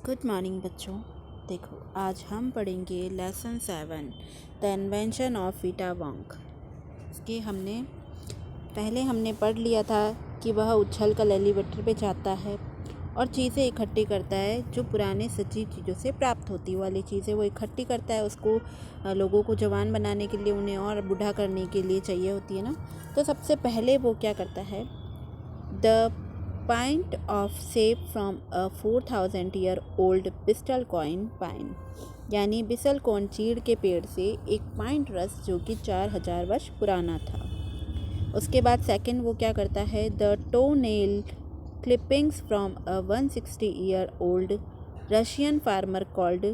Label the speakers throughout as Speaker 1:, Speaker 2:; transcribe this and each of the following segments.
Speaker 1: Good morning बच्चों। देखो आज हम पढ़ेंगे lesson 7 the invention of Vita Wonk. इसके हमने पढ़ लिया था कि वह उछल कर एलिवेटर पे जाता है और चीज़ें इकट्ठी करता है जो पुराने सजीव चीज़ों से प्राप्त होती वाली चीज़ें वो इकट्ठी करता है। उसको लोगों को जवान बनाने के लिए, उन्हें और बूढ़ा करने के लिए चाहिए होती है ना। तो सबसे पहले वो क्या करता है, the pint of sap from a 4000-year-old बिस्टल coin pine, यानी बिसल कॉइन चीड़ के पेड़ से एक पाइंट रस जो कि 4000 वर्ष पुराना था। उसके बाद सेकंड वो क्या करता है, the toenail clippings from a 160-year-old Russian farmer called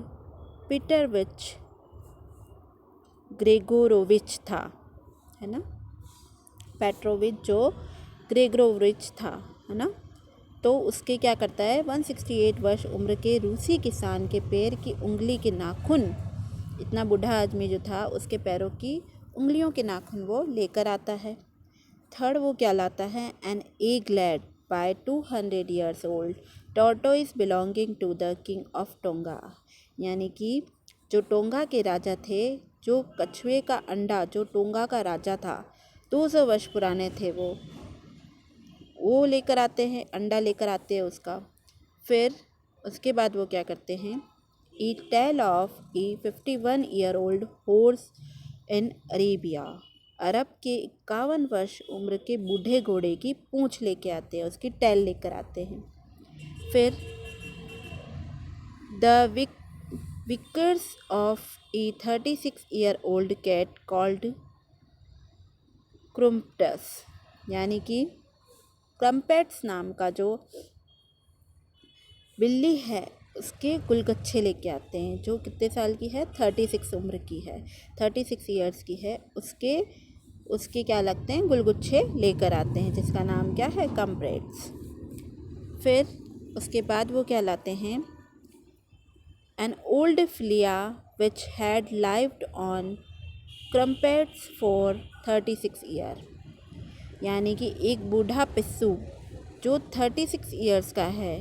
Speaker 1: Petrovitch Grigorovitch था, है ना। पेट्रोविच जो ग्रेगोरोविच था, है ना। तो उसके क्या करता है, 168 वर्ष उम्र के रूसी किसान के पैर की उंगली के नाखून, इतना बूढ़ा आदमी जो था उसके पैरों की उंगलियों के नाखून वो लेकर आता है। थर्ड वो क्या लाता है, an egg laid by 200 years old tortoise belonging to the king of Tonga, यानी कि जो टोंगा के राजा थे, जो कछुए का अंडा जो टोंगा का राजा था 200 वर्ष पुराने थे, वो लेकर आते हैं, अंडा लेकर आते हैं उसका। फिर उसके बाद वो क्या करते हैं, a tale of a 51-year-old horse in Arabia, अरब के 51 वर्ष उम्र के बूढ़े घोड़े की पूंछ लेके आते हैं, उसकी टेल लेकर आते हैं। फिर the whiskers of a 36-year-old cat called Crumpets, यानी कि क्रम्पेट्स नाम का जो बिल्ली है उसके गुलगच्छे लेके आते हैं, जो कितने साल की है, 36 उम्र की है, 36 ईयर्स की है। उसके क्या लगते हैं, गुलगुच्छे लेकर आते हैं, जिसका नाम क्या है, क्रम्पेट्स। फिर उसके बाद वो क्या लाते हैं, an old flea which had lived on crumpets for 36 year, यानी कि एक बूढ़ा पिस्सू जो 36 ईयर्स का है,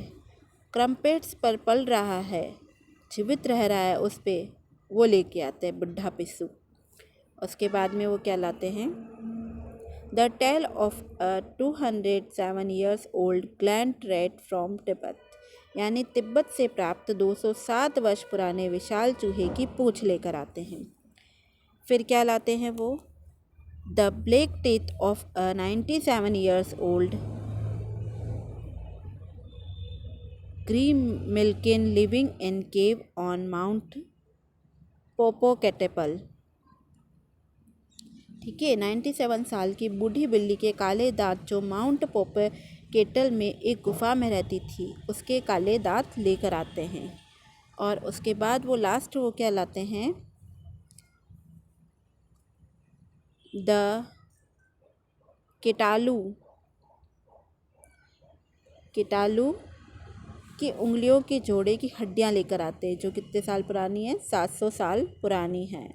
Speaker 1: क्रम्पेट्स पर पल रहा है, जीवित रह रहा है उस पे, वो लेके आते हैं बूढ़ा पिस्सू। उसके बाद में वो क्या लाते हैं, the tail of a 207 years old gland rat from Tibet, यानी तिब्बत से प्राप्त 207 वर्ष पुराने विशाल चूहे की पूंछ लेकर आते हैं। फिर क्या लाते हैं वो, the black teeth of a 97 years old grimalkin living in cave on Mount Popocatepetl, ठीक है। 97 साल की बूढ़ी बिल्ली के काले दांत जो माउंट पोपोकेटल में एक गुफा में रहती थी, उसके काले दांत लेकर आते हैं। और उसके बाद वो लास्ट वो क्या लाते हैं, द केटालू की उंगलियों के जोड़े की हड्डियां लेकर आते हैं, जो कितने साल पुरानी है, 700 साल पुरानी है।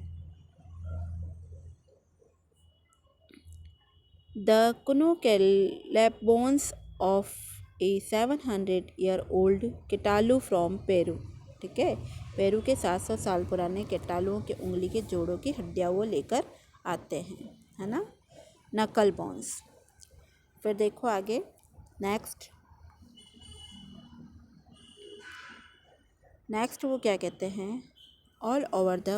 Speaker 1: The knuckle bones of a 700-year-old catalo from Peru, ठीक है। पेरू के 700 साल पुराने केटालुओं के उंगली के जोड़ों की हड्डियां वो लेकर आते हैं, है ना, नकल बोन्स। फिर देखो आगे, नेक्स्ट वो क्या कहते हैं, ऑल ओवर द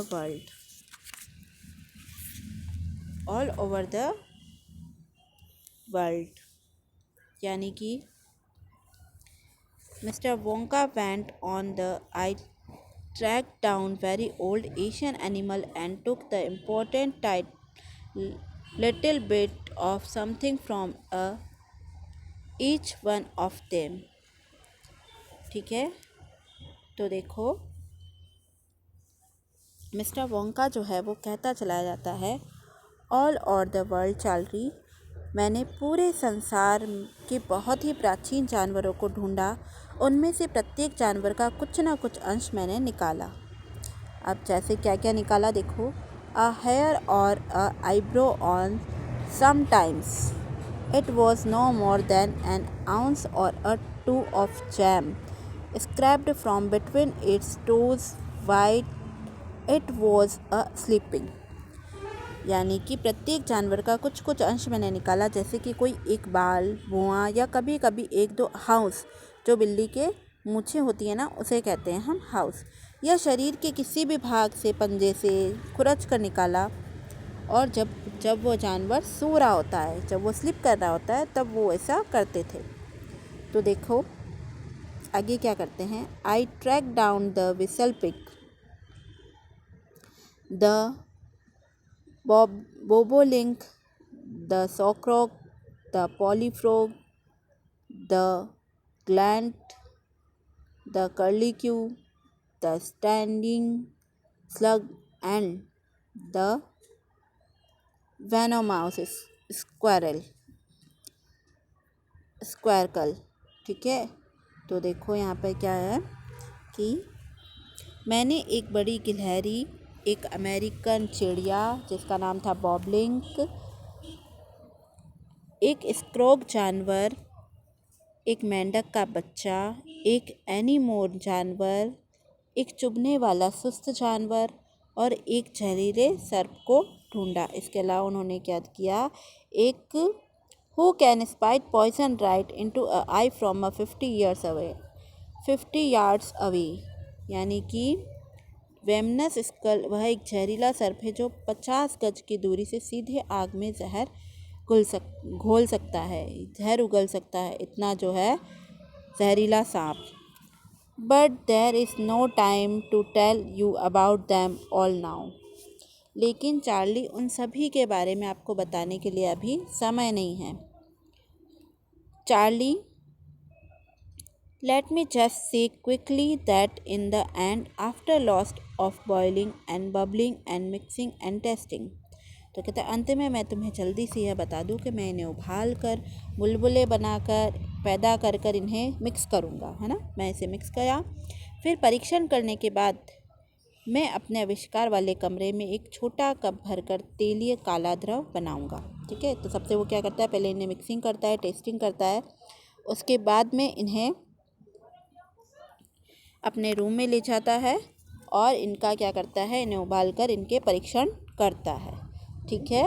Speaker 1: वर्ल्ड, यानी कि mister Wonka went on the I tracked down very old Asian animal and took the important little bit of something from each one of them, ठीक है। तो देखो मिस्टर वोंका जो है वो कहता चला जाता है, all over the world Charlie, मैंने पूरे संसार के बहुत ही प्राचीन जानवरों को ढूंढा, उनमें से प्रत्येक जानवर का कुछ ना कुछ अंश मैंने निकाला। अब जैसे क्या क्या निकाला देखो, a hair or a eyebrow on sometimes it was no more than an ounce or a 2 of jam, scraped from between its toes while it was sleeping। यानी कि प्रत्येक जानवर का कुछ कुछ अंश मैंने निकाला, जैसे कि कोई एक बाल, भुआं या कभी कभी एक दो हाउस, जो बिल्ली के मूछें होती है ना, उसे कहते हैं हम हाउस। यह शरीर के किसी भी भाग से पंजे से खुरच कर निकाला, और जब वो जानवर सो रहा होता है, जब वो स्लिप कर रहा होता है, तब वो ऐसा करते थे। तो देखो आगे क्या करते हैं। I track down the whistle pig, the bobolink, the sockrock, the polyfrog, the glant, the curlicue, the standing slug and the venomous squirrel। ठीक है, तो देखो यहाँ पर क्या है कि मैंने एक बड़ी गिलहरी, एक अमेरिकन चिड़िया जिसका नाम था बॉबलिंक, एक स्क्रोग जानवर, एक मेंढक का बच्चा, एक एनीमोर जानवर, एक चुभने वाला सुस्त जानवर और एक जहरीले सर्प को ढूंढा। इसके अलावा उन्होंने क्या किया, एक who can spit poison right into a eye from 50 yards away, यानी कि वेमनस स्कल वह एक जहरीला सर्प है जो 50 गज की दूरी से सीधे आग में जहर घोल सकता है, जहर उगल सकता है, इतना जो है जहरीला सांप। But there is no time to tell you about them all now, लेकिन चार्ली उन सभी के बारे में आपको बताने के लिए अभी समय नहीं है। Charlie, let me just say quickly that in the end, after lots of boiling and bubbling and mixing and testing, तो कहते हैं अंत में मैं तुम्हें जल्दी से यह बता दूं कि मैं इन्हें उबाल कर, बुलबुले बनाकर, पैदा कर कर इन्हें मिक्स करूंगा, है ना। मैं इसे मिक्स किया, फिर परीक्षण करने के बाद मैं अपने आविष्कार वाले कमरे में एक छोटा कप भरकर तेलीय काला द्रव बनाऊंगा। ठीक है, तो सबसे वो क्या करता है, पहले इन्हें मिक्सिंग करता है, टेस्टिंग करता है, उसके बाद में इन्हें अपने रूम में ले जाता है और इनका क्या करता है, इन्हें उबाल कर इनके परीक्षण करता है। ठीक है।